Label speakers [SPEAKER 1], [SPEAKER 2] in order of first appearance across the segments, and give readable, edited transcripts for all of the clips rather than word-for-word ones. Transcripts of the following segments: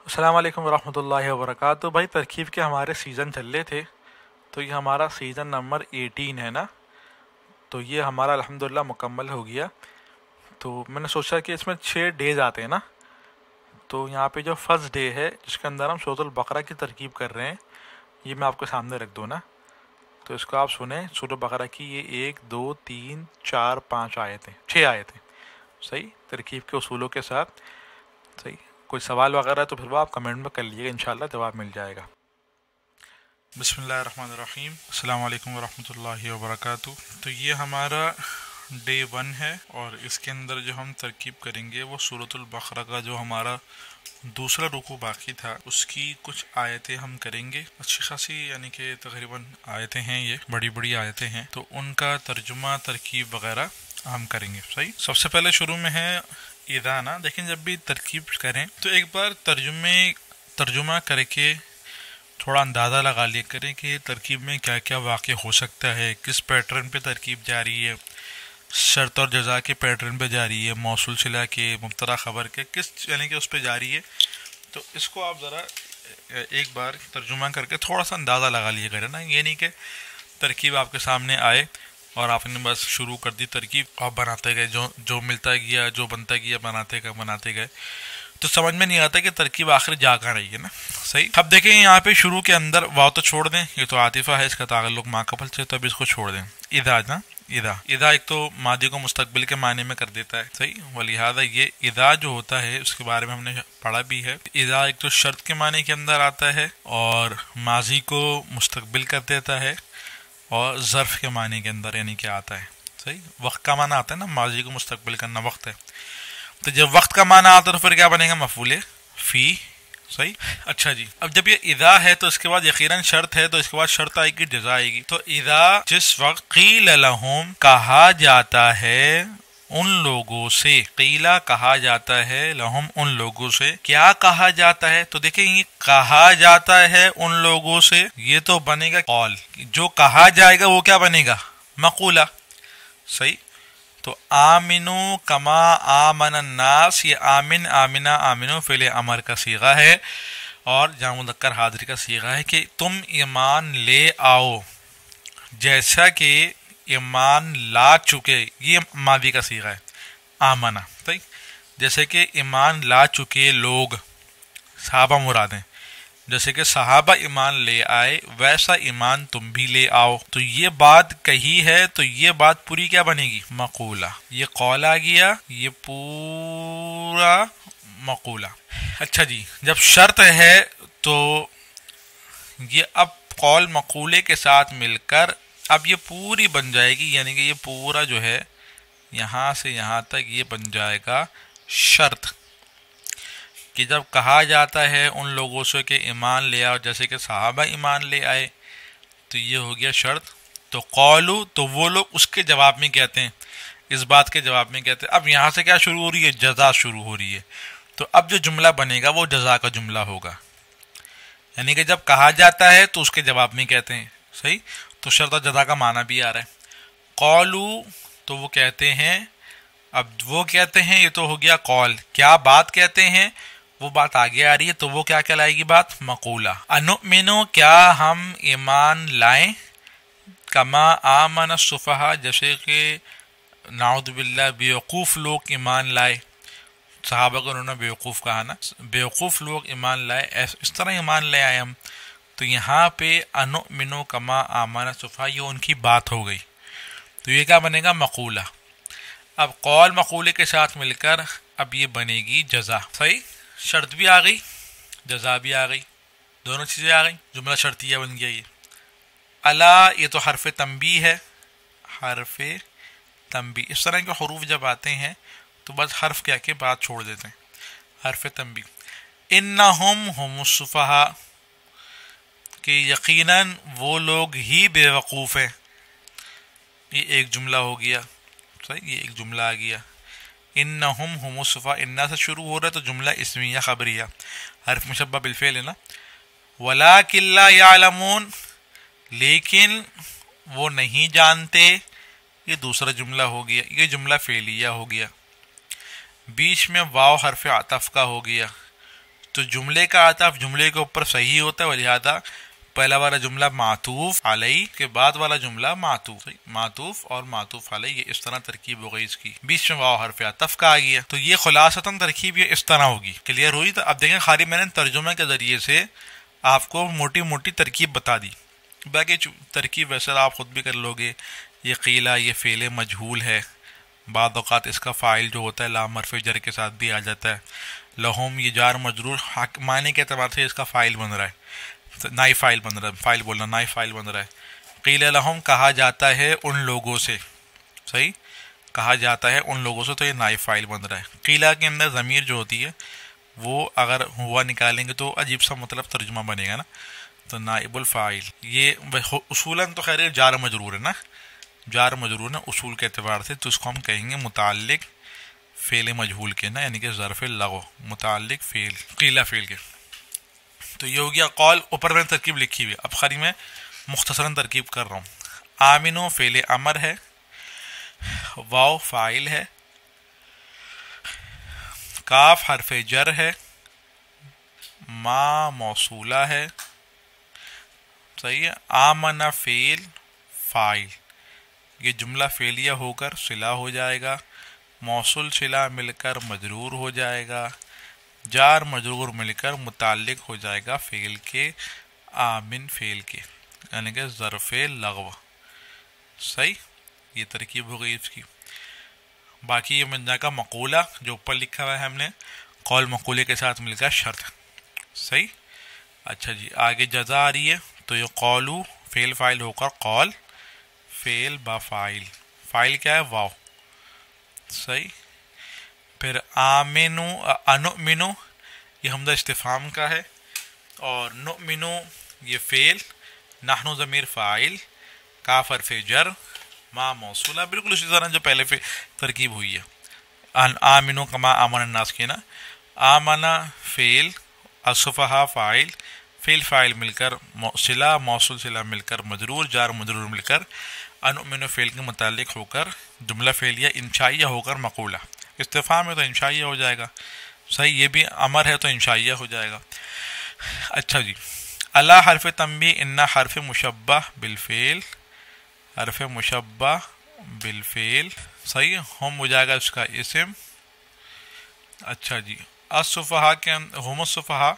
[SPEAKER 1] السلام علیکم ورحمۃ اللہ وبرکاتہ بھائی، ترکیب کے ہمارے سیزن چل رہے تھے، تو یہ ہمارا سیزن نمبر 18 ہے نا. تو یہ ہمارا الحمدللہ مکمل ہو گیا. تو میں نے سوچا کہ اس میں 6 ڈیز آتے ہیں نا. تو یہاں پہ جو فرسٹ ڈے ہے جس کے اندر ہم سورۃ البقرہ کی ترکیب کر رہے ہیں، یہ میں آپ کے سامنے رکھ دوں نا. تو اس کو آپ سنیں. سورۃ البقرہ کی یہ 1 2 3 4 5 آیتیں، 6 آیتیں صحیح ترکیب کے اصولوں کے ساتھ. صحیح. کوئی سوال وغیرہ ہے تو پھر وہ آپ کمنٹ میں کر لیجیے گا، انشاءاللہ جواب مل جائے گا. بسم اللہ الرحمن الرحیم. السلام علیکم ورحمۃ اللہ وبرکاتہ. تو یہ ہمارا ڈے 1 ہے، اور اس کے اندر جو ہم ترکیب کریں گے وہ سورۃ البقرہ کا جو ہمارا دوسرا رکوع باقی تھا اس کی کچھ آیتیں ہم کریں گے. اچھی خاصی یعنی کہ تقریباً آیتیں ہیں، یہ بڑی بڑی آیتیں ہیں، تو ان کا ترجمہ ترکیب وغیرہ ہم کریں گے. صحیح. سب سے پہلے شروع میں ہے اذا نا. دیکھیں جب بھی ترکیب کریں تو ایک بار ترجمہ کر کے تھوڑا اندازہ لگا لیا کریں کہ ترکیب میں کیا کیا واقع ہو سکتا ہے، کس پیٹرن پہ ترکیب جاری ہے، شرط اور جزا کے پیٹرن پہ جاری ہے، موصول صلہ کے، مبتدا خبر کے، کس یعنی کہ اس پہ جاری ہے. تو اس کو آپ ذرا ایک بار ترجمہ کر کے تھوڑا سا اندازہ لگا لیے کریں نا. یہ نہیں کہ ترکیب آپ کے سامنے آئے اور آپ نے بس شروع کر دی ترکیب، آپ بناتے گئے، جو ملتا گیا، جو بنتا گیا بناتے گئے، تو سمجھ میں نہیں آتا کہ ترکیب آخر جا کہاں رہی ہے نا. صحیح. اب دیکھیں یہاں پہ شروع کے اندر واو تو چھوڑ دیں، یہ تو عاطفہ ہے، اس کا تعلق ما قبل سے، تو اب اس کو چھوڑ دیں. اذا نا، اذا ایک تو ماضی کو مستقبل کے معنی میں کر دیتا ہے. صحیح. ولہذا یہ اذا جو ہوتا ہے اس کے بارے میں ہم نے پڑھا بھی ہے. اذا ایک تو شرط کے معنی کے اندر آتا ہے اور ماضی کو مستقبل کر دیتا ہے، اور ظرف کے معنی کے اندر یعنی کہ آتا ہے. صحیح. وقت کا معنی آتا ہے نا، ماضی کو مستقبل کرنا وقت ہے. تو جب وقت کا معنی آتا ہے تو پھر کیا بنے گا؟ مفعول فی. صحیح. اچھا جی، اب جب یہ اذا ہے تو اس کے بعد یقیناً شرط ہے، تو اس کے بعد شرط آئے گی، جزا آئے گی. تو اذا جس وقت قیل لہم کہا جاتا ہے ان لوگوں سے، قیلا کہا جاتا ہے، لہم ان لوگوں سے، کیا کہا جاتا ہے؟ تو دیکھیں یہ کہا جاتا ہے ان لوگوں سے، یہ تو بنے گا قول. جو کہا جائے گا وہ کیا بنے گا؟ مقولہ. صحیح. تو آمنو کما آمن الناس، یہ آمن آمنہ آمنو فعل امر کا صیغہ ہے اور جمع مذکر حاضر کا صیغہ ہے کہ تم ایمان لے آؤ جیسا کہ ایمان لا چکے. یہ ماضی کا صیغہ ہے آمنہ. صحیح. جیسے کہ ایمان لا چکے لوگ، صحابہ مراد ہیں، جیسے کہ صحابہ ایمان لے آئے ویسا ایمان تم بھی لے آؤ. تو یہ بات کہی ہے تو یہ بات پوری کیا بنے گی؟ مقولہ. یہ قول آ گیا، یہ پورا مقولہ. اچھا جی، جب شرط ہے تو یہ اب قول مقولے کے ساتھ مل کر اب یہ پوری بن جائے گی، یعنی کہ یہ پورا جو ہے یہاں سے یہاں تک یہ بن جائے گا شرط. کہ جب کہا جاتا ہے ان لوگوں سے کہ ایمان لے آؤ جیسے کہ صحابہ ایمان لے آئے، تو یہ ہو گیا شرط. تو قولو تو وہ لوگ اس کے جواب میں کہتے ہیں، اس بات کے جواب میں کہتے ہیں. اب یہاں سے کیا شروع ہو رہی ہے؟ جزا شروع ہو رہی ہے. تو اب جو جملہ بنے گا وہ جزا کا جملہ ہوگا، یعنی کہ جب کہا جاتا ہے تو اس کے جواب میں کہتے ہیں. صحیح. تو شرط اور جزا کا معنی بھی آ رہا ہے. قولو تو وہ کہتے ہیں، اب وہ کہتے ہیں یہ تو ہو گیا قول. کیا بات کہتے ہیں؟ وہ بات آگے آ رہی ہے، تو وہ کیا کہلائے گی؟ بات مقولہ. انؤمنو کیا ہم ایمان لائیں، کما آمن السفہاء جیسے کہ نعوذ باللہ بیوقوف لوگ ایمان لائے. صحابہ کو انہوں نے بیوقوف کہا نا، بیوقوف لوگ ایمان لائے، اس طرح ایمان لے آئے ہم. تو یہاں پہ انؤمنو کما آمن السفہاء یہ ان کی بات ہو گئی، تو یہ کیا بنے گا؟ مقولہ. اب قول مقولے کے ساتھ مل کر اب یہ بنے گی جزا. صحیح. شرط بھی آ گئی، جزا بھی آ گئی، دونوں چیزیں آ گئی، جملہ شرطیہ بن گیا. یہ الا یہ تو حرف تنبیہ ہے، حرف تنبیہ. اس طرح کے حروف جب آتے ہیں تو بس حرف کہہ کے بات چھوڑ دیتے ہیں، حرف تنبیہ. انہم ہم السفہاء کہ یقیناً وہ لوگ ہی بے وقوف ہیں. یہ ایک جملہ ہو گیا. صحیح. یہ ایک جملہ آ گیا. انہم ہم السفہاء، انا سے شروع ہو رہا ہے تو جملہ اسمیہ خبریہ، حرف مشبہ بالفعل ہے نا. ولکن لا یعلمون لیکن وہ نہیں جانتے، یہ دوسرا جملہ ہو گیا، یہ جملہ فعلیہ ہو گیا. بیچ میں واو حرف عطف کا ہو گیا، تو جملے کا عطف جملے کے اوپر صحیح ہوتا ہے، ولہذا پہلا والا جملہ معطوف علیہ کے بعد والا جملہ معطوف اور معطوف علیہ، یہ اس طرح ترکیب ہو گئی اس کی، بیچ میں واو حرف عطف کا آ گیا. تو یہ خلاصتاً ترکیب یہ اس طرح ہوگی. کلیئر ہوئی؟ تو اب دیکھیں خالی میں نے ترجمے کے ذریعے سے آپ کو موٹی موٹی ترکیب بتا دی، باقی ترکیب ویسے آپ خود بھی کر لو گے. یہ قیلہ یہ فعل مجہول ہے، بعض اوقات اس کا فاعل جو ہوتا ہے لام حرف جر کے ساتھ بھی آ جاتا ہے. لہم یہ جار مجرور معنی کے اعتبار سے اس کا فاعل بن رہا ہے، نائب فاعل بن رہا ہے، فاعل بولنا نائب فاعل بن رہا ہے. قیل لہم کہا جاتا ہے ان لوگوں سے، صحیح کہا جاتا ہے ان لوگوں سے، تو یہ نائب فاعل بن رہا ہے. قیلہ کے اندر ضمیر جو ہوتی ہے وہ اگر ہوا نکالیں گے تو عجیب سا مطلب ترجمہ بنے گا نا، تو نائب الفاعل. یہ اصولاً تو خیر جار مجرور ہے نا، جار مجرور نا اصول کے اعتبار سے، تو اس کو ہم کہیں گے متعلق فعل مجہول کے نا، یعنی کہ ظرف لغو متعلق فعل قیلہ فعل کے. تو یہ ہو گیا قول. اوپر میں ترکیب لکھی ہوئی، اب خالی میں مختصراً ترکیب کر رہا ہوں. آمنو فعل امر ہے، واو فاعل ہے، کاف حرف جر ہے، ما موصولہ ہے، صحیح ہے. آمن فعل فاعل، یہ جملہ فعلیہ ہو کر صلہ ہو جائے گا، موصول صلہ مل کر مجرور ہو جائے گا، جار مجرور مل کر متعلق ہو جائے گا فعل کے، آمن فعل کے، یعنی کہ ظرف لغو. صحیح، یہ ترکیب ہو گئی اس کی. باقی یہ بن جائے گا مقولہ جو اوپر لکھا ہوا ہے ہم نے، قول مقولے کے ساتھ مل کر شرط. صحیح. اچھا جی، آگے جزا آ رہی ہے، تو یہ قولو فعل فاعل ہو کر قول فعل با فاعل، فاعل کیا ہے واو. صحیح. پھر آمنو انؤمنو یہ حمزہ استفہام کا ہے، اور نؤمنو یہ فعل، نحنو ضمیر فاعل، کاف حرف جر، ما موصولہ، بالکل اسی طرح جو پہلے ترکیب ہوئی ہے. آمنو کما آمن الناس کی نا. آمنا فعل، الصفحاء فاعل، فعل فاعل مل کر صلہ، موصول صلہ مل کر مجرور، جار مجرور مل کر انؤمن فعل کے متعلق ہو کر جملہ فعلیہ انشائیہ ہو کر مقولہ. استفہام ہے تو انشائیہ ہو جائے گا. صحیح. یہ بھی امر ہے تو انشائیہ ہو جائے گا. اچھا جی، اللہ حرف تنبیہ، ان حرف مشبہ بالفعل، حرف مشبہ بالفعل. صحیح. ہم ہو جائے گا اس کا اسم. اچھا جی، الصفحاء کے ہم الصفحاء،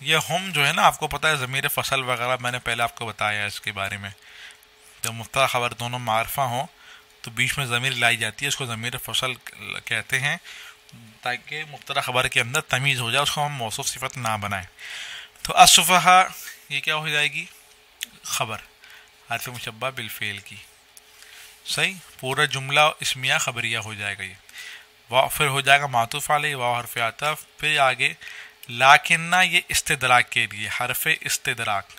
[SPEAKER 1] یہ ہم جو ہے نا آپ کو پتہ ہے ضمیر فصل وغیرہ میں نے پہلے آپ کو بتایا ہے اس کے بارے میں. جب مبتدا خبر دونوں معرفہ ہوں تو بیچ میں ضمیر لائی جاتی ہے، اس کو ضمیر فصل کہتے ہیں، تاکہ مبتدا خبر کے اندر تمیز ہو جائے، اس کو ہم موصوف صفت نہ بنائیں. تو الصفحاء یہ کیا ہو جائے گی؟ خبر، حرف مشبہ بالفعل کی. صحیح. پورا جملہ اسمیہ خبریہ ہو جائے گا. یہ واو پھر ہو جائے گا معطوف علیہ، واو حرف عطف. پھر آگے لاکنہ، یہ استدراک کے لیے، حرف استدراک.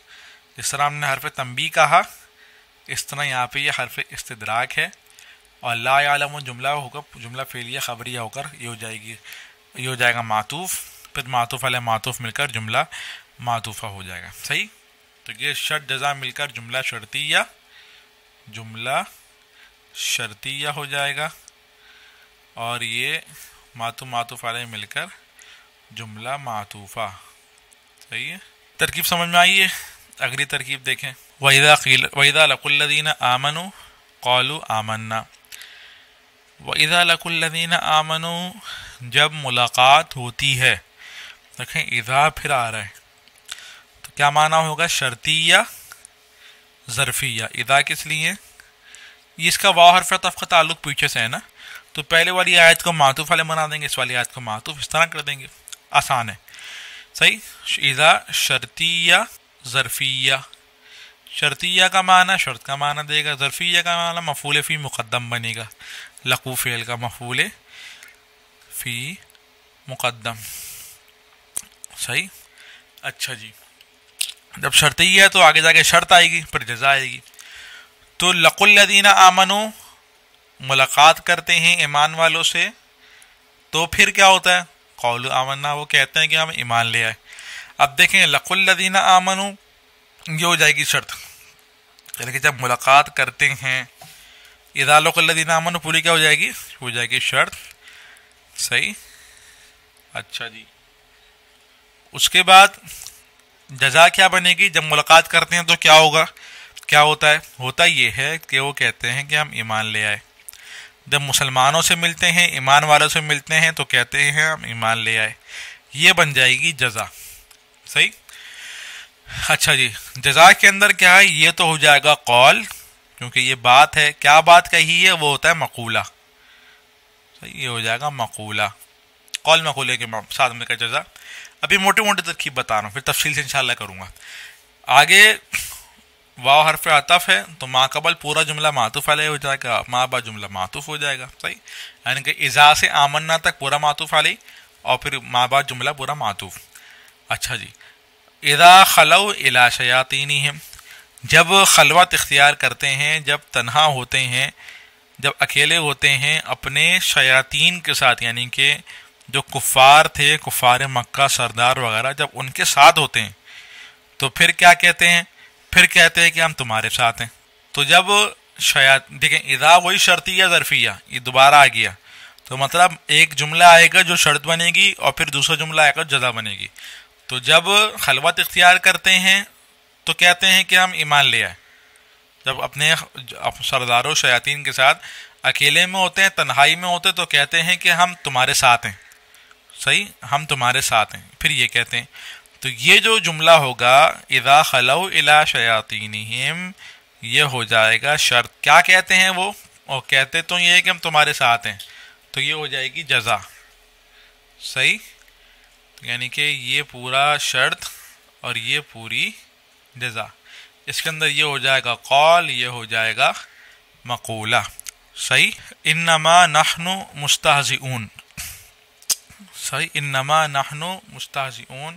[SPEAKER 1] جس طرح ہم نے حرف تنبیہ کہا، اس طرح یہاں پہ یہ حرف استدراک ہے. اور لا یعلم جملہ ہوگا، جملہ فعلیہ خبریہ ہو کر یہ ہو جائے گی، یہ ہو جائے گا معطوف. پھر معطوف علیہ معطوف مل کر جملہ معطوفہ ہو جائے گا. صحیح. تو یہ شرط جزا مل کر جملہ شرطیہ، جملہ شرطیہ ہو جائے گا، اور یہ معطوف علیہ مل کر جملہ معطوفہ. صحیح ہے. ترکیب سمجھ میں آئی ہے؟ اگلی ترکیب دیکھیں. وَإِذَا لَقُوا الَّذِينَ آمَنُوا قَالُوا آمَنَّا. وَإِذَا لَقُوا الَّذِينَ آمَنُوا، جب ملاقات ہوتی ہے. دیکھیں اذا پھر آ رہا ہے تو کیا معنی ہوگا؟ شرطیہ ظرفیہ. اذا کس لیے؟ اس کا واو حرف عطف کا تعلق پیچھے سے ہے نا، تو پہلے والی آیت کو معطوف علیہ بنا دیں گے، اس والی آیت کو معطوف اس طرح کر دیں گے، آسان ہے. صحیح. اذا شرطیہ ظرفیہ. شرطیہ کا معنی شرط کا معنی دے گا، ظرفیہ کا معنی مفعول فی مقدم بنے گا، لقو فعل کا مفعول فی مقدم. صحیح. اچھا جی، جب شرطیہ ہے تو آگے جا کے شرط آئے گی، پھر جزا آئے گی. تو لقوا الذین آمنوا، ملاقات کرتے ہیں ایمان والوں سے، تو پھر کیا ہوتا ہے؟ قولوا آمنا، وہ کہتے ہیں کہ ہم ایمان لے آئے. اب دیکھیں لقوا الذین آمنوا یہ ہو جائے گی شرط، یعنی کہ جب ملاقات کرتے ہیں. اذا لقوا الذین آمنوا پوری کیا ہو جائے گی؟ ہو جائے گی شرط. صحیح. اچھا جی، اس کے بعد جزا کیا بنے گی؟ جب ملاقات کرتے ہیں تو کیا ہوگا؟ کیا ہوتا ہے؟ ہوتا یہ ہے کہ وہ کہتے ہیں کہ ہم ایمان لے آئے. جب مسلمانوں سے ملتے ہیں، ایمان والوں سے ملتے ہیں، تو کہتے ہیں ہم ایمان لے آئے. یہ بن جائے گی جزا. صحیح. اچھا جی، جزا کے اندر کیا ہے؟ یہ تو ہو جائے گا قول، کیونکہ یہ بات ہے. کیا بات کہی ہے؟ وہ ہوتا ہے مقولہ. صحیح، یہ ہو جائے گا مقولہ. قول مقولے کے ساتھ مل کر جزا. ابھی موٹی موٹی ترکیب بتا رہا ہوں، پھر تفصیل سے انشاءاللہ کروں گا. آگے واو حرف عطف ہے، تو ما قبل پورا جملہ معطوف علیہ ہو جائے گا، ما بعد جملہ معطوف ہو جائے گا. صحیح، یعنی کہ اذا سے آمنا تک پورا معطوف علیہ، اور پھر ما بعد جملہ پورا معطوف. اچھا جی، اذا خلو الی شیاطینہم، جب خلوت اختیار کرتے ہیں، جب تنہا ہوتے ہیں، جب اکیلے ہوتے ہیں اپنے شیاطین کے ساتھ، یعنی کہ جو کفار تھے، کفار مکہ سردار وغیرہ، جب ان کے ساتھ ہوتے ہیں تو پھر کیا کہتے ہیں؟ پھر کہتے ہیں کہ ہم تمہارے ساتھ ہیں. تو جب دیکھیں اذا وہی شرطیہ ظرفیہ، یہ دوبارہ آ گیا، تو مطلب ایک جملہ آئے گا جو شرط بنے گی، اور پھر دوسرا جملہ آئے گا جزا بنے گی. تو جب خلوت اختیار کرتے ہیں تو کہتے ہیں کہ ہم ایمان لے آئے. جب اپنے سرداروں شیاطین کے ساتھ اکیلے میں ہوتے ہیں، تنہائی میں ہوتے، تو کہتے ہیں کہ ہم تمہارے ساتھ ہیں. صحیح، ہم تمہارے ساتھ ہیں، پھر یہ کہتے ہیں. تو یہ جو جملہ ہوگا اذا خلو الی شیاطینہم، یہ ہو جائے گا شرط. کیا کہتے ہیں وہ؟ اور کہتے تو یہ ہے کہ ہم تمہارے ساتھ ہیں، تو یہ ہو جائے گی جزا. صحیح، یعنی کہ یہ پورا شرط اور یہ پوری جزا. اس کے اندر یہ ہو جائے گا قول، یہ ہو جائے گا مقولہ. صحیح. انما نحن مستہزئون. صحیح، انما نحن مستہزئون،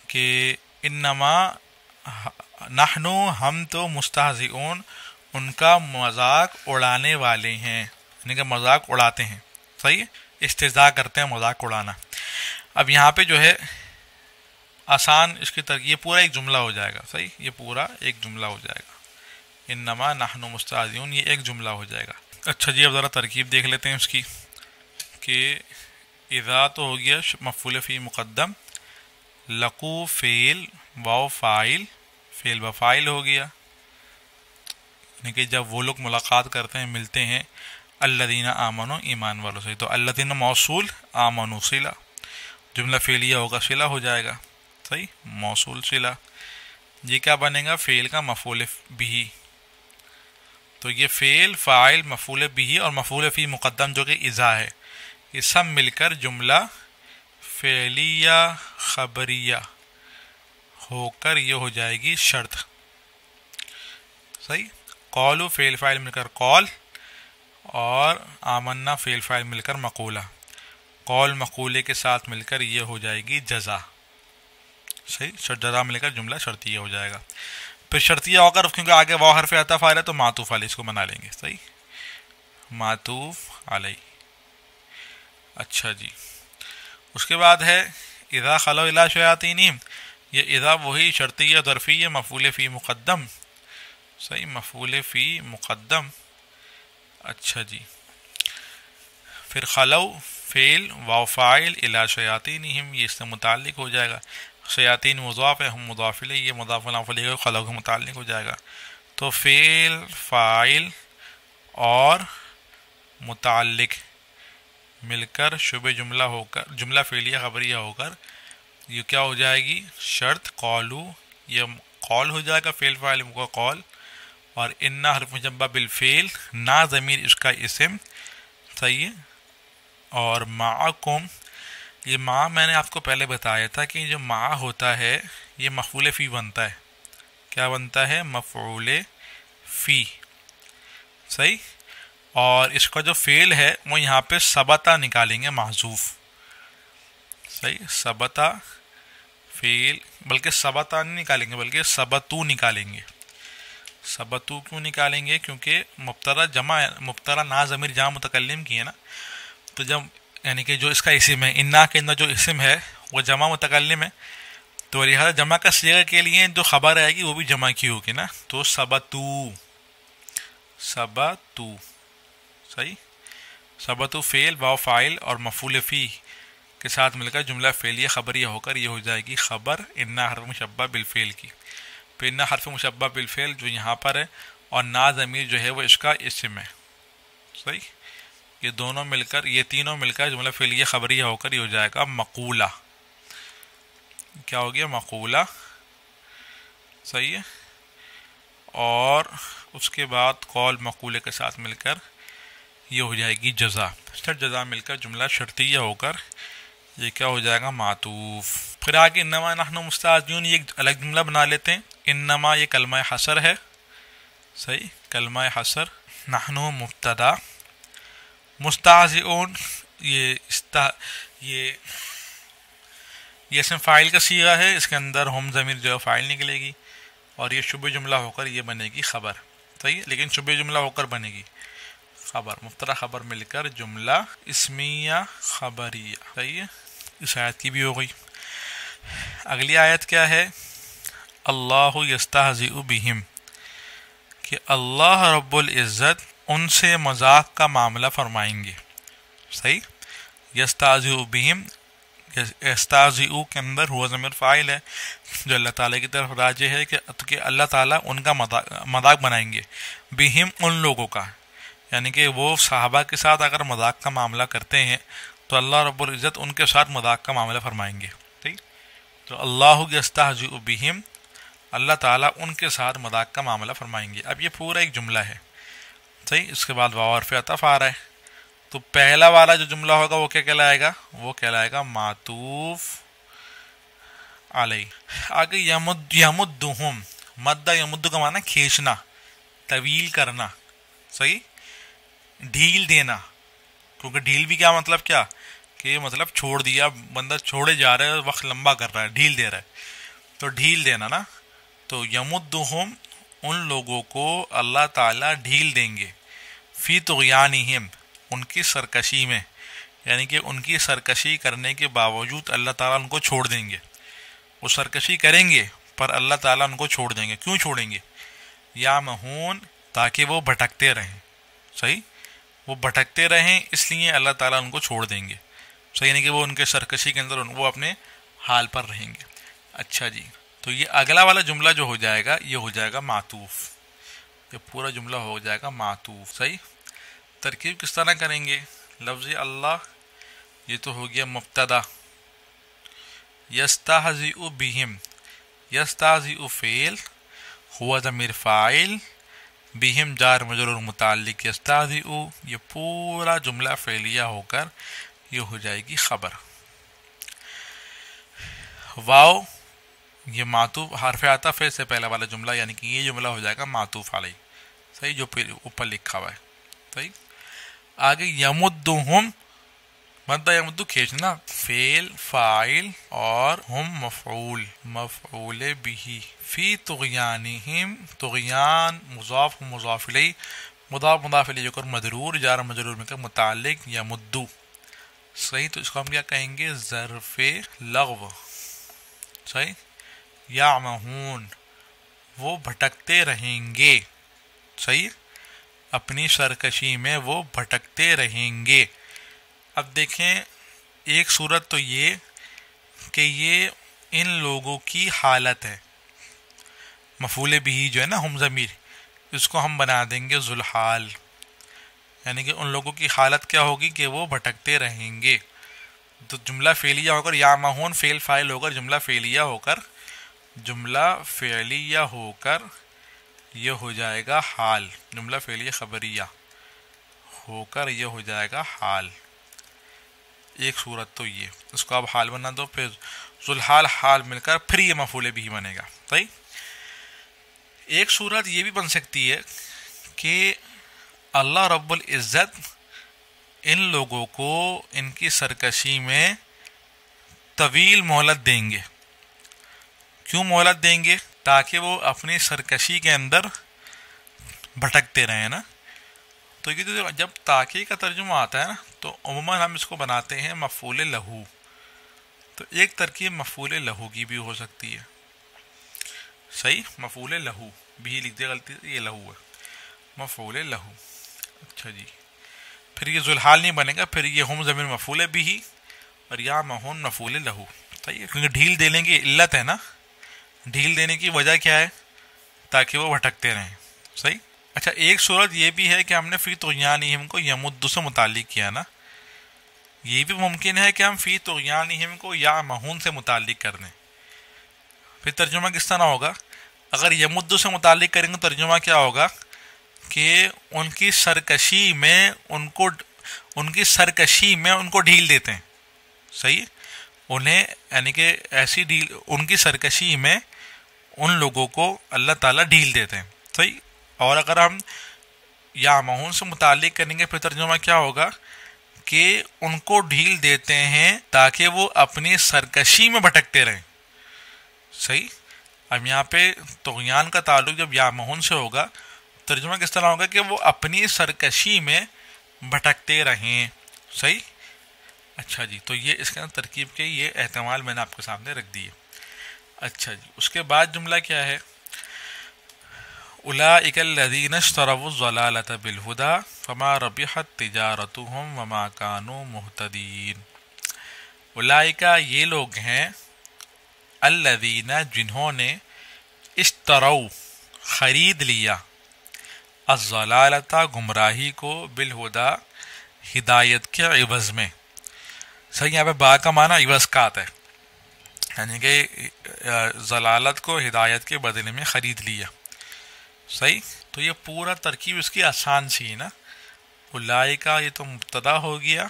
[SPEAKER 1] کہ انما نحن، ہم تو مستہزئون، ان کا مذاق اڑانے والے ہیں، یعنی کہ مذاق اڑاتے ہیں. صحیح، استہزاء کرتے ہیں، مذاق اڑانا. اب یہاں پہ جو ہے آسان اس کی یہ پورا ایک جملہ ہو جائے گا. صحیح، یہ پورا ایک جملہ ہو جائے گا. انما نحن مستہزئون، یہ ایک جملہ ہو جائے گا. اچھا جی، اب ذرا ترکیب دیکھ لیتے ہیں اس کی، کہ اذا تو ہو گیا مفعول فی مقدم، لقو فعل، واو فاعل، فعل و فاعل ہو گیا، یعنی کہ جب وہ لوگ ملاقات کرتے ہیں، ملتے ہیں، الذین آمنوا، ایمان والوں سے. تو الذین موصول، آمنوا صلہ، جملہ فعلیہ ہوگا، صلہ ہو جائے گا. صحیح، موصول صلہ. یہ کیا بنے گا؟ فعل کا مفعول بہ. تو یہ فعل، فاعل، مفعول بہ اور مفعول فی مقدم جو کہ اذا ہے، یہ سب مل کر جملہ فعلیہ خبریہ ہو کر یہ ہو جائے گی شرط. صحیح. قول فعل فاعل مل کر قول، اور آمنا فعل فاعل مل کر مقولہ. قول مقولے کے ساتھ مل کر یہ ہو جائے گی جزا. صحیح، جزا مل کر جملہ شرطیہ ہو جائے گا. پھر شرطیہ ہو کر، کیونکہ آگے واو حرف عطف آ رہا ہے تو معطوف علیہ اس کو بنا لیں گے. صحیح، معطوف علیہ. اچھا جی، اس کے بعد ہے اذا خلو الی شیاطینہم. یہ اذا وہی شرطیہ ظرفیہ مفعول فی مقدم. صحیح، مفعول فی مقدم. اچھا جی، پھر خلو فعل، واو فاعل، الی شیاطینہم، یہ اس سے متعلق ہو جائے گا. شیاطین مضاف ہے، ہم مضاف الیہ، یہ مضاف الیہ خلو کے متعلق ہو جائے گا. تو فعل، فاعل اور متعلق مل کر شبہ جملہ ہو کر، جملہ فعلیہ خبریہ ہو کر یہ کیا ہو جائے گی؟ شرط. قولو، یہ قول ہو جائے گا، فعل فاعل کا قول. اور ان حرف مشبہ بالفعل، نا ضمیر اس کا اسم. صحیح ہے. اور معکم، یہ مع میں نے آپ کو پہلے بتایا تھا کہ جو مع ہوتا ہے یہ مفعول فی بنتا ہے. کیا بنتا ہے؟ مفعول فی. صحیح. اور اس کا جو فعل ہے وہ یہاں پہ ثبتا نکالیں گے، محذوف. صحیح، ثبتا فعل، بلکہ ثبتا نہیں نکالیں گے بلکہ ثبتو نکالیں گے. ثبتو کیوں نکالیں گے؟ کیونکہ مبتدا جمع، مبتدا نا ضمیر جمع متکلم کی ہے نا. تو جب یعنی کہ جو اس کا اسم ہے، انا کے اندر جو اسم ہے وہ جمع متکلم ہے، تو لہٰذا جمع کا صیغہ کے لیے جو خبر آئے گی وہ بھی جمع کی ہوگی نا. تو ثبتو، ثبتو. صحیح. ثبتو فعل، واو فاعل اور مفعول فی کے ساتھ مل کر جملہ فعلیہ خبریہ ہو کر یہ ہو جائے گی خبر انا حرف مشبہ بالفعل کی. پھر انا حرف مشبہ بالفعل جو یہاں پر ہے اور نا ضمیر جو ہے وہ اس کا اسم ہے. صحیح. یہ دونوں مل کر یہ تینوں مل کر جملہ فعلیہ خبریہ ہو کر یہ ہو جائے گا مقولہ. کیا ہو گیا؟ مقولہ. صحیح ہے. اور اس کے بعد قول مقولے کے ساتھ مل کر یہ ہو جائے گی جزا. شرط جزا مل کر جملہ شرطیہ ہو کر یہ کیا ہو جائے گا؟ معطوف. پھر آگے انما نحن مستہزئون یہ ایک الگ جملہ بنا لیتے ہیں. انما یہ کلمہ حصر ہے. صحیح. کلمہ حصر. نحن مبتدا. مستہزئون یہ اسم فاعل کا صیغہ ہے. اس کے اندر ہم ضمیر جو ہے فاعل نکلے گی اور یہ شبہ جملہ ہو کر یہ بنے گی خبر. صحیح. لیکن شبہ جملہ ہو کر بنے گی خبر. مبتدا خبر مل کر جملہ اسمیہ خبریہ. صحیح ہے. اس آیت کی بھی ہو گئی. اگلی آیت کیا ہے؟ اللہ یستہزئ بہم کہ اللہ رب العزت ان سے مذاق کا معاملہ فرمائیں گے. صحیح. یستہزئ بہم یستہزئ کے اندر ہوا ضمیر فاعل ہے جو اللہ تعالیٰ کی طرف راجع ہے کہ اللہ تعالیٰ ان کا مذاق بنائیں گے. بہم ان لوگوں کا، یعنی کہ وہ صحابہ کے ساتھ اگر مذاق کا معاملہ کرتے ہیں تو اللہ رب العزت ان کے ساتھ مذاق کا معاملہ فرمائیں گے. ٹھیک. تو اللہ یستہزئ بہم اللہ تعالیٰ ان کے ساتھ مذاق کا معاملہ فرمائیں گے. اب یہ پورا ایک جملہ ہے. صحیح. اس کے بعد واو حرف عطف آ رہا ہے. تو پہلا والا جو جملہ ہوگا وہ کیا کہلائے گا؟ وہ کہلائے گا معطوف علیہ. آگے یمدہم. مد یمد کا معنی کھینچنا، طویل کرنا. صحیح. ڈھیل دینا. کیونکہ ڈھیل بھی کیا مطلب کیا کہ مطلب چھوڑ دیا، بندہ چھوڑے جا رہا ہے، وقت لمبا کر رہا ہے، ڈھیل دے رہا ہے. تو ڈھیل دینا نا. تو یمدہم ان لوگوں کو اللہ تعالیٰ ڈھیل دیں گے. فی طغیانہم ان کی سرکشی میں، یعنی کہ ان کی سرکشی کرنے کے باوجود اللہ تعالیٰ ان کو چھوڑ دیں گے. وہ سرکشی کریں گے پر اللہ تعالیٰ ان کو چھوڑ دیں گے. کیوں چھوڑیں گے؟ یا مہون تاکہ وہ بھٹکتے رہیں. صحیح. وہ بھٹکتے رہیں اس لیے اللہ تعالیٰ ان کو چھوڑ دیں گے. صحیح. یعنی کہ وہ ان کے سرکشی کے اندر وہ اپنے حال پر رہیں گے. اچھا جی. تو یہ اگلا والا جملہ جو ہو جائے گا یہ ہو جائے گا معطوف. یہ پورا جملہ ہو جائے گا معطوف. صحیح. ترکیب کس طرح کریں گے؟ لفظ اللہ یہ تو ہو گیا مبتدا. یستہزئ بہم یستہزئ فعل ہوا ضمیر فاعل بہم جار مجرور متعلق یستہزئ. یہ پورا جملہ فعلیہ ہو کر یہ ہو جائے گی خبر. واو یہ معطوف حرف عطف ہے سے پہلا والا جملہ، یعنی کہ یہ جملہ ہو جائے گا معطوف علیہ. صحیح. جو پھر اوپر لکھا ہوا ہے. صحیح. آگے یمدہم مد یمد کھینچنا، فعل فاعل اور ہم مفعول بھی. فی طغیانہم طغیان مضاف مضاف الیہ مضاف الیہ جو کر مجرور جار مجرور میں کر متعلق یمدو. صحیح. تو اس کو ہم کیا کہیں گے؟ ظرف لغو. صحیح. یعمہون وہ بھٹکتے رہیں گے. صحیح. اپنی سرکشی میں وہ بھٹکتے رہیں گے. اب دیکھیں ایک صورت تو یہ کہ یہ ان لوگوں کی حالت ہے. مفعول بھی جو ہے نا ہم ضمیر، اس کو ہم بنا دیں گے ذوالحال، یعنی کہ ان لوگوں کی حالت کیا ہوگی کہ وہ بھٹکتے رہیں گے. تو جملہ فعلیہ ہو کر یعمہون فعل فاعل ہو کر جملہ فعلیہ ہو کر یہ ہو جائے گا حال. جملہ فعلیہ خبریہ ہو کر یہ ہو جائے گا حال. ایک صورت تو یہ، اس کو اب حال بنا دو، پھر ذوالحال حال مل کر پھر یہ مفعول بھی بنے گا. صحیح. ایک صورت یہ بھی بن سکتی ہے کہ اللہ رب العزت ان لوگوں کو ان کی سرکشی میں طویل مہلت دیں گے. کیوں مہلت دیں گے؟ تاکہ وہ اپنی سرکشی کے اندر بھٹکتے رہیں نا. تو یہ جب تاکہ کا ترجمہ آتا ہے نا تو عموماً ہم اس کو بناتے ہیں مفعول لہو. تو ایک ترکیب مفعول لہو کی بھی ہو سکتی ہے. صحیح. مفعول لہو بھی لکھ دیا غلطی سے، یہ لہو ہے مفعول لہو. اچھا جی. پھر یہ ذوالحال نہیں بنے گا، پھر یہ ہم ضمیر مفعول بھی اور یا مہون مفعول لہو. صحیح، کیونکہ ڈھیل دینے کی علت ہے نا، ڈھیل دینے کی وجہ کیا ہے؟ تاکہ وہ بھٹکتے رہیں. صحیح. اچھا، ایک صورت یہ بھی ہے کہ ہم نے فی طغیانہم کو یمد سے متعلق کیا نا، یہ بھی ممکن ہے کہ ہم فی طغیانہم کو یا مہون سے متعلق کر دیں. پھر ترجمہ کس طرح ہوگا؟ اگر یمد سے متعلق کریں گے ترجمہ کیا ہوگا کہ ان کی سرکشی میں ان کو ڈھیل دیتے ہیں. صحیح، انہیں یعنی کہ ایسی ڈھیل، ان کی سرکشی میں ان لوگوں کو اللہ تعالیٰ ڈھیل دیتے ہیں. صحیح. اور اگر ہم یا مہون سے متعلق کریں گے پھر ترجمہ کیا ہوگا کہ ان کو ڈھیل دیتے ہیں تاکہ وہ اپنی سرکشی میں بھٹکتے رہیں. صحیح. اب یہاں پہ طغیان کا تعلق جب یا مہون سے ہوگا ترجمہ کس طرح ہوگا کہ وہ اپنی سرکشی میں بھٹکتے رہیں. صحیح. اچھا جی، تو یہ اس کے اندر ترکیب کے یہ احتمال میں نے آپ کے سامنے رکھ دیے. اچھا جی، اس کے بعد جملہ کیا ہے؟ اولئک الذین اشتروا الضلالۃ بالہدی فما ربحت تجارتهم وما كانوا مہتدین. اولئک یہ لوگ ہیں، الذین جنہوں نے، اشتروا خرید لیا، الضلالۃ گمراہی کو، بالہدی ہدایت کے عوض میں. صحیح. یہاں پہ با کا معنی عوض کا آتا ہے، یعنی کہ ضلالت کو ہدایت کے بدلے میں خرید لیا. صحیح. تو یہ پورا ترکیب اس کی آسان سی ہے نا. اولئک یہ تو مبتدا ہو گیا.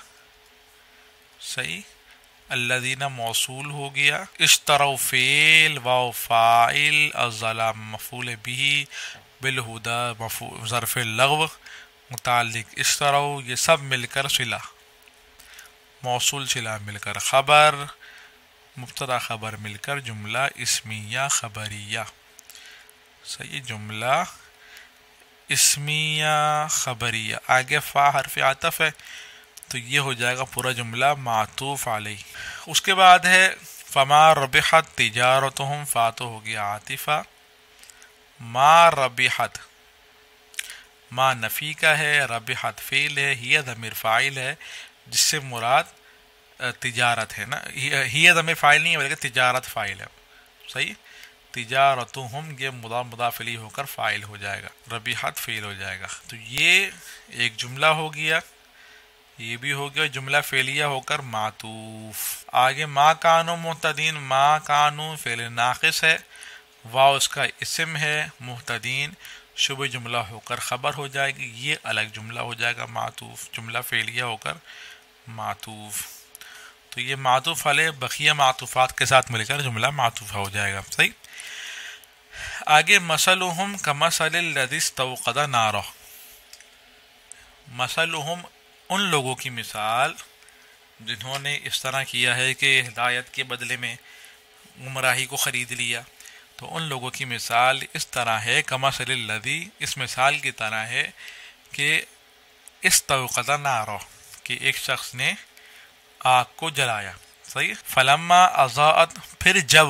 [SPEAKER 1] صحیح. الذین موصول ہو گیا، اشتروا فعل، واو فاعل، الظلام مفعول به، بالہدی ظرف اللغو متعلق اشتروا، یہ سب مل کر صلہ، موصول صلہ مل کر خبر، مبتدا خبر مل کر جملہ اسمیہ خبریہ. صحیح. جملہ اسمیہ خبریہ. آگے فا حرف عطف ہے تو یہ ہو جائے گا پورا جملہ معطوف علیہ. اس کے بعد ہے فما ربحت تجارتہم، فا تو ہو گیا عاطفہ. ما ربحت، ما نفی کا ہے، ربحت فعل ہے، ہی ضمیر فاعل ہے جس سے مراد تجارت ہے نا. ہی ضمیر فاعل نہیں ہے بلکہ تجارت فاعل ہے. صحیح. تجارتہم یہ مضاف الیہ ہو کر فاعل ہو جائے گا، ربحت فعل ہو جائے گا. تو یہ ایک جملہ ہو گیا، یہ بھی ہو گیا جملہ فعلیہ ہو کر معطوف. آگے ما کانوا مہتدین، ما کانوا فعل ناقص ہے، واو اس کا اسم ہے، مہتدین شبہ جملہ ہو کر خبر ہو جائے گی. یہ الگ جملہ ہو جائے گا معطوف، جملہ فعلیہ ہو کر معطوف. تو یہ معطوف علیہ بقیہ معطوفات کے ساتھ مل کر جملہ معطوفہ ہو جائے گا. صحیح. آگے مثلہم کمثل الذی استوقد نارہ. مثلہم ان لوگوں کی مثال جنہوں نے اس طرح کیا ہے کہ ہدایت کے بدلے میں گمراہی کو خرید لیا. تو ان لوگوں کی مثال اس طرح ہے، کمثل الذی اس مثال کی طرح ہے کہ استوقد نارہ، کہ ایک شخص نے آگ کو جلایا. صحیح. فلما اضاءت پھر جب،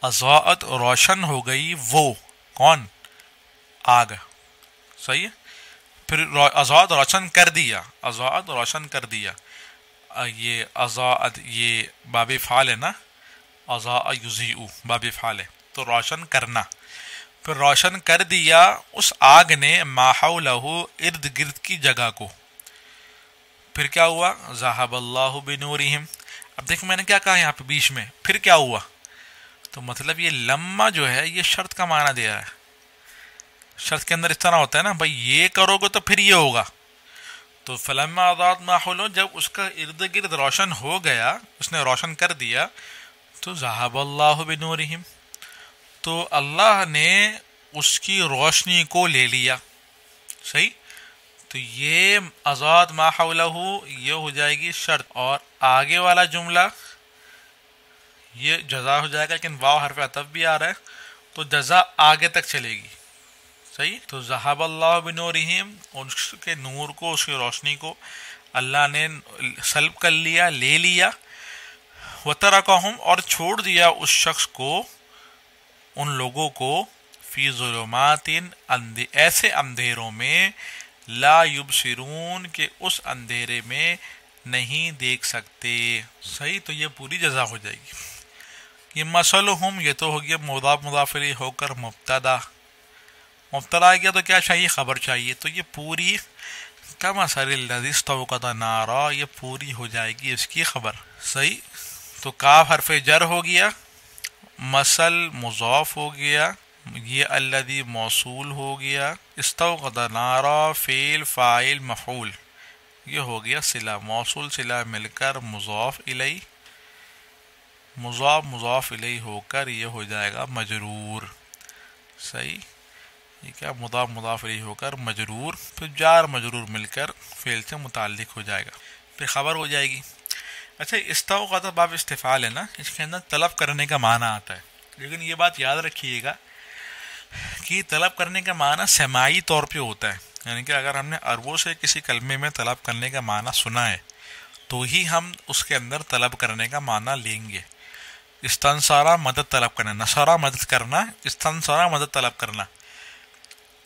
[SPEAKER 1] اضاءت روشن ہو گئی، وہ کون؟ آگ. صحیح. پھر اضاءت روشن کر دیا، اضاءت روشن کر دیا. یہ اضاءت یہ باب فعال ہے نا، اضاء یضیء باب فعال ہے تو روشن کرنا. پھر روشن کر دیا اس آگ نے ما حولہ ارد گرد کی جگہ کو. پھر کیا ہوا؟ ذہب اللہ بنورہم. اب دیکھ میں نے کیا کہا یہاں پہ بیچ میں، پھر کیا ہوا؟ تو مطلب یہ لما جو ہے یہ شرط کا معنی دے رہا ہے. شرط کے اندر اس طرح ہوتا ہے نا بھائی یہ کرو گے تو پھر یہ ہوگا. تو فلما اضاءت ما حولہ، جب اس کا ارد گرد روشن ہو گیا، اس نے روشن کر دیا، تو ذہب اللہ بنورہم، تو اللہ نے اس کی روشنی کو لے لیا. صحیح. تو یہ اضاءت ما حولہ یہ ہو جائے گی شرط، اور آگے والا جملہ یہ جزا ہو جائے گا، لیکن واو حرف عطف بھی آ رہا ہے تو جزا آگے تک چلے گی. صحیح. تو ذہب اللہ بنورہم، اس کے نور کو، اس کی روشنی کو اللہ نے سلب کر لیا، لے لیا. وترکہم اور چھوڑ دیا اس شخص کو، ان لوگوں کو، فی ظلمات ایسے اندھیروں میں، لا یبصرون کہ اس اندھیرے میں نہیں دیکھ سکتے. صحیح, تو یہ پوری جزا ہو جائے گی. یہ مثلہم یہ تو ہو گیا مضاف مضاف الیہ ہو کر مبتدا. مبتدا آ گیا تو کیا چاہیے؟ خبر چاہیے. تو یہ پوری کمثل الذی استوقد نارا یہ پوری ہو جائے گی اس کی خبر. صحیح. تو کاف حرف جر ہو گیا, مثل مضاف ہو گیا, یہ الذی موصول ہو گیا, استوقد نارا فعل فاعل مفعول, یہ ہو گیا صلہ. موصول صلہ مل کر مضاف الیہ, مضاف مضاف الیہ ہو کر یہ ہو جائے گا مجرور. صحیح. یہ کیا مضاف مضاف الیہ ہو کر مجرور, پھر جار مجرور مل کر فعل سے متعلق ہو جائے گا, پھر خبر ہو جائے گی. اچھا, استوقد باب استفعال ہے نا, اس کے اندر طلب کرنے کا معنی آتا ہے. لیکن یہ بات یاد رکھیے گا کہ طلب کرنے کا معنی سماعی طور پہ ہوتا ہے. یعنی کہ اگر ہم نے عربوں سے کسی کلمے میں طلب کرنے کا معنی سنا ہے تو ہی ہم اس کے اندر طلب کرنے کا معنی لیں گے. استنصارہ مدد طلب کرنا, نصارہ مدد کرنا, استنصارہ مدد طلب کرنا.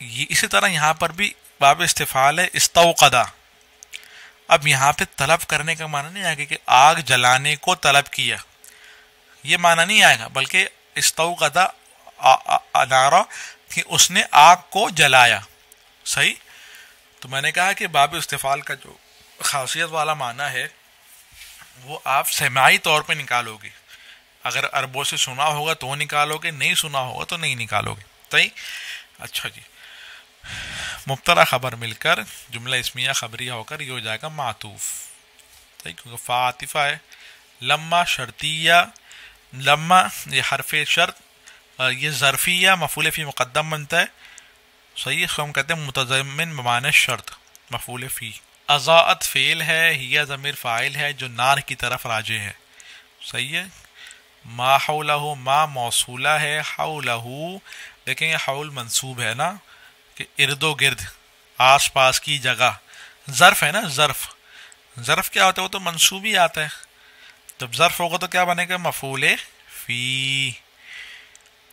[SPEAKER 1] یہ اسی طرح یہاں پر بھی باب استفعال ہے استوقدہ. اب یہاں پہ طلب کرنے کا معنی نہیں آئے گا کہ آگ جلانے کو طلب کیا, یہ معنی نہیں آئے گا, بلکہ استوقدہ نارا کہ اس نے آگ کو جلایا. صحیح. تو میں نے کہا کہ باب استفعال کا جو خاصیت والا معنی ہے وہ آپ سماعی طور پہ نکالو گے. اگر عربوں سے سنا ہوگا تو نکالو گے, نہیں سنا ہوگا تو نہیں نکالو گے. صحیح. اچھا جی, مبتدا خبر مل کر جملہ اسمیہ خبریہ ہو کر یہ ہو جائے گا معطوف. صحیح, کیونکہ فا عاطفہ ہے. لما شرطیہ, لما یہ حرف شرط, یہ ظرفیہ مفعول فی مقدم بنتا ہے. صحیح, ہم کہتے ہیں متضمن بمعنی شرط مفعول فی. اضاءت فعل ہے, ہی ضمیر فاعل ہے جو نار کی طرف راجع ہے. صحیح ہے. ما حولہ, ما موصولہ ہے, حولہ لیکن یہ حول منصوب ہے نا, کہ ارد و گرد آس پاس کی جگہ. ظرف ہے نا, ظرف. ظرف کیا ہوتا ہے؟ وہ تو منصوب ہی آتا ہے. جب ظرف ہوگا تو کیا بنے گا؟ مفعول فی.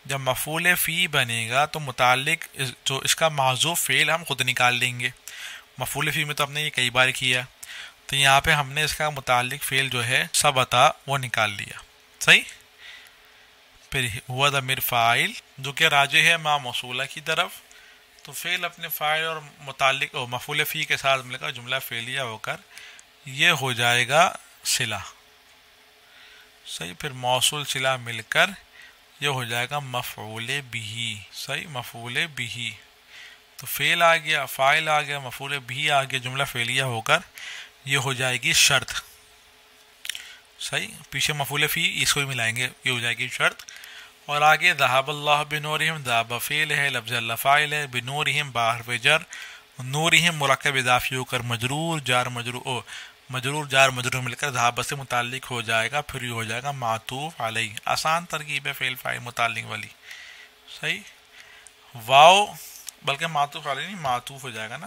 [SPEAKER 1] جب مفعول فی بنے گا تو متعلق جو اس کا محذوف فعل ہم خود نکال لیں گے. مفعول فی میں تو ہم نے یہ کئی بار کیا, تو یہاں پہ ہم نے اس کا متعلق فعل جو ہے ثبتا وہ نکال لیا. صحیح. پھر ہوا ضمیر فاعل جو کہ راجع ہے ما موصولہ کی طرف, تو فعل اپنے فاعل اور متعلق اور مفعول فی کے ساتھ مل کر جملہ فعلیہ ہو کر یہ ہو جائے گا صلہ. صحیح. پھر موصول صلہ مل کر یہ ہو جائے گا مفعول بہ. صحیح, مفعول بہ. تو فعل آ گیا, فاعل آ گیا, مفعول بہ آ گیا, جملہ فعلیہ ہو کر یہ ہو جائے گی شرط. صحیح. پیچھے مفعول فی اس کو بھی ملائیں گے, یہ ہو جائے گی شرط. اور آگے ذہب اللہ بنورہم, ذہب فعل ہے, لفظ اللہ فاعل ہے, بنورہم با حرف جر, نورہم مرکب اضافی ہو کر مجرور, جار مجرور, مجرور جار مجرور مل کر ذہب سے متعلق ہو جائے گا, پھر یہ ہو جائے گا معطوف علیہ. آسان ترکیب ہے فعل فاعل متعلق والی. صحیح. واو بلکہ معطوف علیہ نہیں, معطوف ہو جائے گا نا.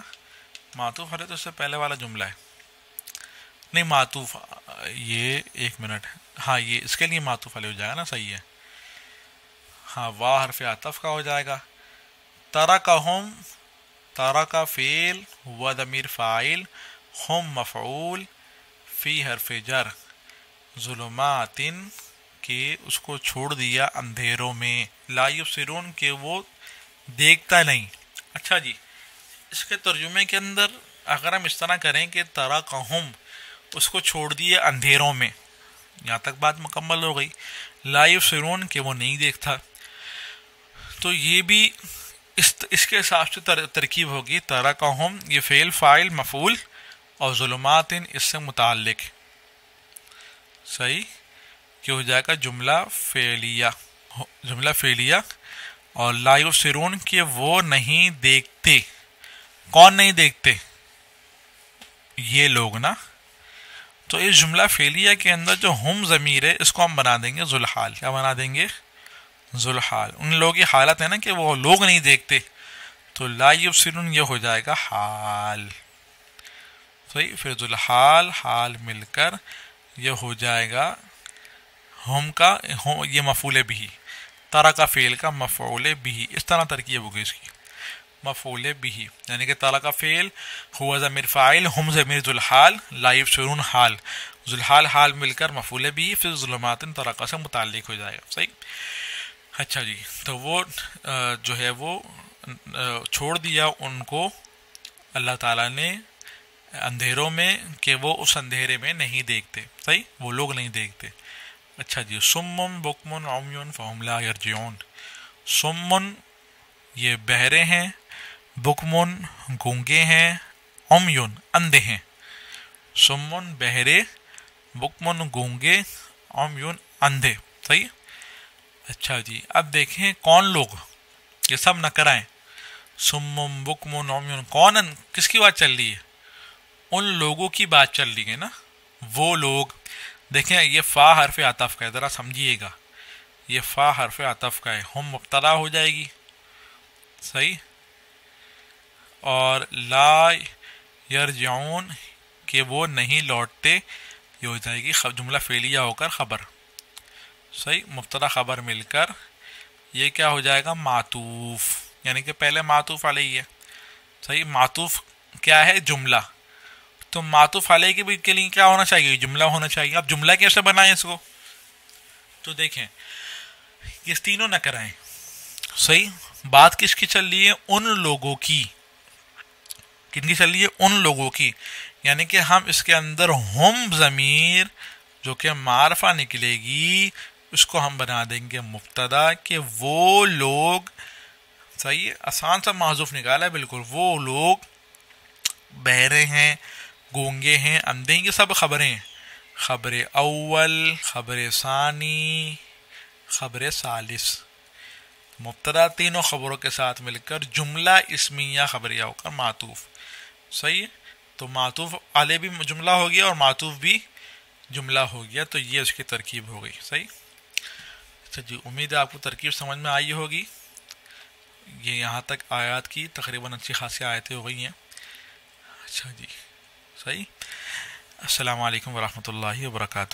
[SPEAKER 1] معطوف علیہ تو اس سے پہلے والا جملہ ہے, نہیں معطوف, یہ ایک منٹ, ہاں یہ اس کے لیے معطوف علیہ ہو جائے گا نا. صحیح ہے. ہاں, وا حرف عطف کا ہو جائے گا. ترکہم, ترک فعل, ہوا ضمیر فاعل, ہم مفعول, فی حرف جر, ظلمات کہ اس کو چھوڑ دیا اندھیروں میں, لا یبصرون کہ وہ دیکھتا نہیں. اچھا جی, اس کے ترجمے کے اندر اگر ہم اس طرح کریں کہ ترکہم اس کو چھوڑ دیا اندھیروں میں, یہاں تک بات مکمل ہو گئی. لا یبصرون کہ وہ نہیں دیکھتا, تو یہ بھی اس کے حساب سے ترکیب ہوگی. ترکہم یہ فعل فاعل مفعول اور ظلمات اس سے متعلق. صحیح. کہ ہو جائے گا جملہ فعلیہ, جملہ فعلیہ. اور لا یبصرون کہ وہ نہیں دیکھتے. کون نہیں دیکھتے؟ یہ لوگ نا. تو اس جملہ فعلیہ کے اندر جو ہم ضمیر ہے اس کو ہم بنا دیں گے ذوالحال. کیا بنا دیں گے؟ ذوالحال. ان لوگوں کی حالت ہے نا کہ وہ لوگ نہیں دیکھتے, تو لا یبصرون یہ ہو جائے گا حال. صحیح. پھر ذوالحال حال مل کر یہ ہو جائے گا ہم کا, یہ مفعول بھی, ترک کا فعل کا مفعول بھی. اس طرح ترکیب ہوگی اس کی. مفعول بھی، یعنی کہ تعالیٰ کا فعل، ہوا ضمیر فاعل، ہم ضمیر ذوالحال، لا یبصرون حال، ذوالحال حال مل کر مفعول بھی پھر ظلمات طرقہ سے متعلق ہو جائے گا. صحیح. اچھا جی، تو وہ جو ہے وہ چھوڑ دیا ان کو اللہ تعالیٰ نے اندھیروں میں کہ وہ اس اندھیرے میں نہیں دیکھتے. صحیح، وہ لوگ نہیں دیکھتے. اچھا جی، سمن بکمن عمیون فہم لا یرجعون. سمن یہ بہرے ہیں، بکمن گونگے ہیں، عمیون اندھے ہیں. سمن بہرے، بکمن گونگے، عمیون اندھے. صحیح. اچھا جی، اب دیکھیں کون لوگ، یہ سب نہ کرائیں. سمم بکمن عمیون، کون، کس کی بات چل رہی ہے؟ ان لوگوں کی بات چل رہی ہے نا، وہ لوگ. دیکھیں یہ فا حرف عطف کا ہے، ذرا سمجھیے گا، یہ فا حرف عطف کا ہے، ہم مبتدا ہو جائے گی. صحیح. اور لا یرجعون کہ وہ نہیں لوٹتے، یہ ہو جائے گی جملہ فعلیہ ہو کر خبر. صحیح، مبتدا خبر مل کر یہ کیا ہو جائے گا؟ معطوف، یعنی کہ پہلے معطوف علیہ ہے. صحیح. معطوف کیا ہے؟ جملہ. تو معطوف علیہ کے لیے کیا ہونا چاہیے؟ جملہ ہونا چاہیے. اب جملہ کیسے بنائیں اس کو؟ تو دیکھیں یہ تینوں نہ کرائیں. صحیح. بات کس کی چل رہی ہے؟ ان لوگوں کی. کن کی چل رہی ہے؟ ان لوگوں کی. یعنی کہ ہم اس کے اندر ہم ضمیر جو کہ معرفہ نکلے گی اس کو ہم بنا دیں گے مبتدا، کہ وہ لوگ. صحیح. آسان سا محذوف نکالا ہے بالکل. وہ لوگ بہرے ہیں، گونگے ہیں، اندھے ہیں. یہ سب خبریں ہیں. خبر اول، خبر ثانی، خبر ثالث. مبتدا تینوں خبروں کے ساتھ مل کر جملہ اسمیہ خبریہ ہو کر معطوف. صحیح. تو معطوف علیہ بھی جملہ ہو گیا اور معطوف بھی جملہ ہو گیا. تو یہ اس کی ترکیب ہو گئی. صحیح. اچھا جی، امید ہے آپ کو ترکیب سمجھ میں آئی ہوگی. یہ یہاں تک آیات کی تقریباً اچھی خاصی آیتیں ہو گئی ہیں. اچھا جی. صحیح. السلام علیکم ورحمۃ اللہ وبرکاتہ.